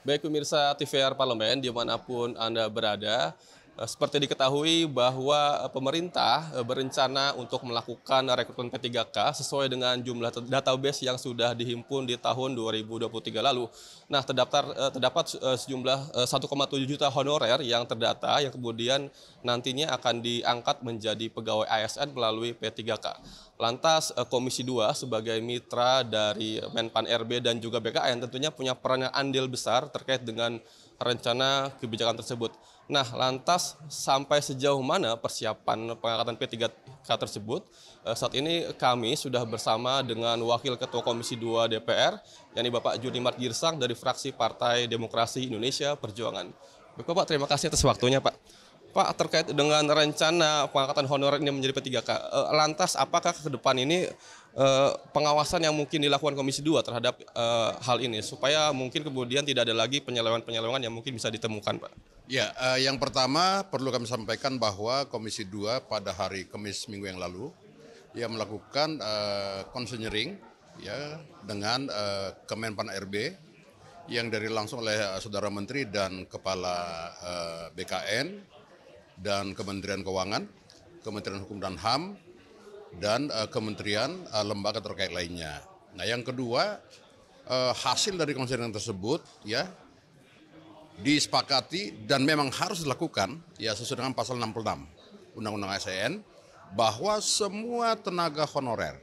Baik pemirsa TVR Parlemen dimanapun Anda berada, seperti diketahui bahwa pemerintah berencana untuk melakukan rekrutmen P3K sesuai dengan jumlah database yang sudah dihimpun di tahun 2023 lalu. Nah, terdapat sejumlah 1,7 juta honorer yang terdata yang kemudian nantinya akan diangkat menjadi pegawai ASN melalui P3K. Lantas Komisi 2 sebagai mitra dari Menpan RB dan juga BKN tentunya punya peran yang andil besar terkait dengan rencana kebijakan tersebut. Nah, lantas sampai sejauh mana persiapan pengangkatan P3K tersebut? Saat ini kami sudah bersama dengan Wakil Ketua Komisi 2 DPR, yakni Bapak Junimart Girsang dari fraksi Partai Demokrasi Indonesia Perjuangan. Bapak, terima kasih atas waktunya, Pak. Pak, terkait dengan rencana pengangkatan honorer ini menjadi P3K, lantas apakah ke depan ini pengawasan yang mungkin dilakukan Komisi 2 terhadap hal ini, supaya mungkin kemudian tidak ada lagi penyelewengan-penyelewengan yang mungkin bisa ditemukan, Pak? Ya, yang pertama perlu kami sampaikan bahwa Komisi 2 pada hari Kamis minggu yang lalu melakukan konseling ya dengan Kemenpan RB yang dari langsung oleh Saudara Menteri dan Kepala BKN dan Kementerian Keuangan, Kementerian Hukum dan HAM, dan kementerian lembaga terkait lainnya. Nah, yang kedua, hasil dari konseling tersebut disepakati dan memang harus dilakukan sesuai dengan pasal 66 Undang-Undang ASN bahwa semua tenaga honorer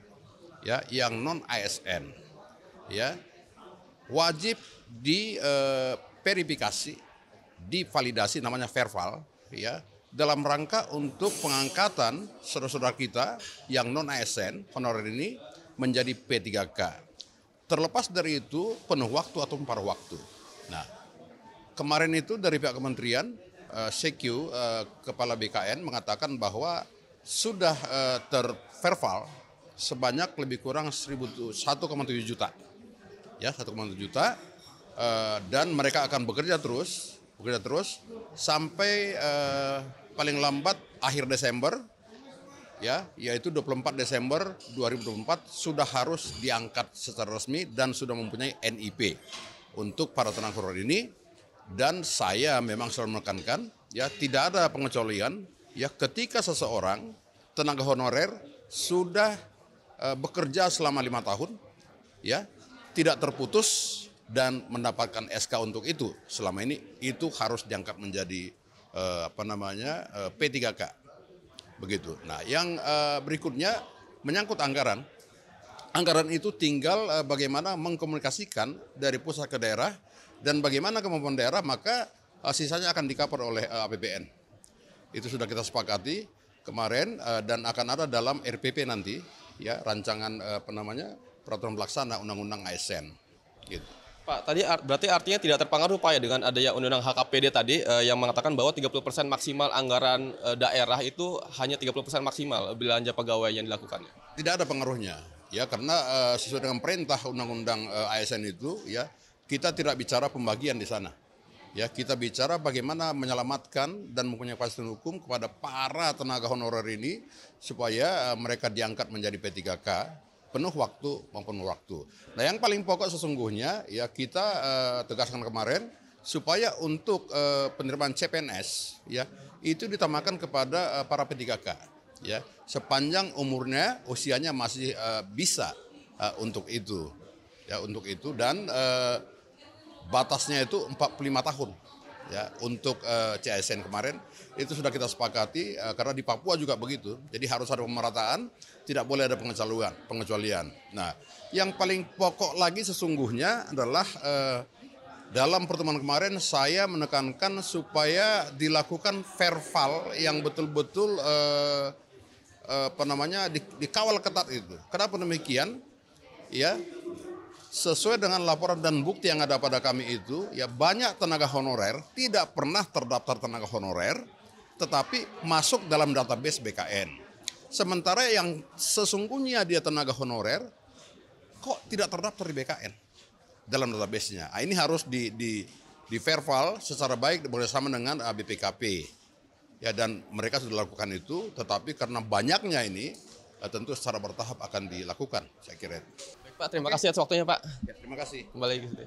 yang non ASN wajib diverifikasi, divalidasi namanya verval dalam rangka untuk pengangkatan saudara-saudara kita yang non ASN honorer ini menjadi P3K. Terlepas dari itu penuh waktu atau paruh waktu. Nah, kemarin itu dari pihak kementerian, CQ, Kepala BKN mengatakan bahwa sudah terverval sebanyak lebih kurang 1,7 juta. 1,7 juta dan mereka akan bekerja terus sampai paling lambat akhir Desember yaitu 24 Desember 2024 sudah harus diangkat secara resmi dan sudah mempunyai NIP untuk para tenaga honorer ini. Dan saya memang selalu menekankan tidak ada pengecualian ketika seseorang tenaga honorer sudah bekerja selama 5 tahun tidak terputus dan mendapatkan SK untuk itu selama ini, itu harus diangkat menjadi P3K begitu. Nah, yang berikutnya menyangkut anggaran. Anggaran itu tinggal bagaimana mengkomunikasikan dari pusat ke daerah dan bagaimana kemampuan daerah, maka sisanya akan di-cover oleh APBN. Itu sudah kita sepakati kemarin dan akan ada dalam RPP nanti rancangan peraturan pelaksana Undang-Undang ASN gitu. Pak, tadi berarti artinya tidak terpengaruh Pak dengan adanya Undang-Undang HKPD tadi yang mengatakan bahwa 30% maksimal anggaran daerah itu hanya 30% maksimal belanja pegawai yang dilakukannya. Tidak ada pengaruhnya karena sesuai dengan perintah Undang-Undang ASN itu kita tidak bicara pembagian di sana. Kita bicara bagaimana menyelamatkan dan mempunyai kepastian hukum kepada para tenaga honorer ini supaya mereka diangkat menjadi P3K penuh waktu maupun waktu. Nah, yang paling pokok sesungguhnya kita tegaskan kemarin supaya untuk penerimaan CPNS itu ditambahkan kepada para P3K sepanjang umurnya usianya masih bisa untuk itu dan batasnya itu 45 tahun untuk CASN kemarin itu sudah kita sepakati karena di Papua juga begitu. Jadi harus ada pemerataan, tidak boleh ada pengecualian. Nah, yang paling pokok lagi sesungguhnya adalah dalam pertemuan kemarin saya menekankan supaya dilakukan verval yang betul-betul dikawal ketat itu. Kenapa demikian? Sesuai dengan laporan dan bukti yang ada pada kami itu, banyak tenaga honorer tidak pernah terdaftar tenaga honorer, tetapi masuk dalam database BKN. Sementara yang sesungguhnya dia tenaga honorer, kok tidak terdaftar di BKN dalam database-nya. Nah, ini harus di verval secara baik bersama dengan BPKP. Dan mereka sudah lakukan itu, tetapi karena banyaknya ini, tentu secara bertahap akan dilakukan, saya kira. Baik, Pak, terima kasih atas waktunya, Pak. Terima kasih. Kembali ke sini.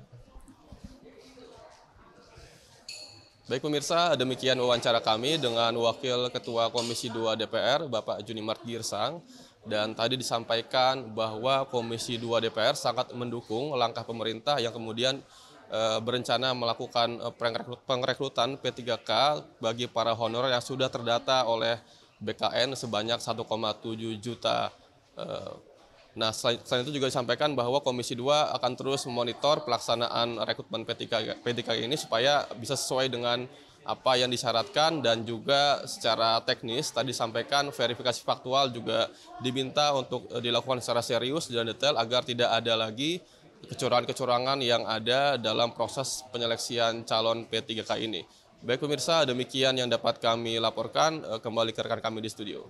Baik pemirsa, demikian wawancara kami dengan Wakil Ketua Komisi 2 DPR, Bapak Junimart Girsang. Dan tadi disampaikan bahwa Komisi 2 DPR sangat mendukung langkah pemerintah yang kemudian berencana melakukan pengrekrutan P3K bagi para honorer yang sudah terdata oleh BKN sebanyak 1,7 juta. eh, Nah, selain itu juga disampaikan bahwa Komisi 2 akan terus memonitor pelaksanaan rekrutmen P3K ini supaya bisa sesuai dengan apa yang disyaratkan, dan juga secara teknis tadi disampaikan verifikasi faktual juga diminta untuk dilakukan secara serius dan detail agar tidak ada lagi kecurangan-kecurangan yang ada dalam proses penyeleksian calon P3K ini. Baik pemirsa, demikian yang dapat kami laporkan. Kembali ke rekan kami di studio.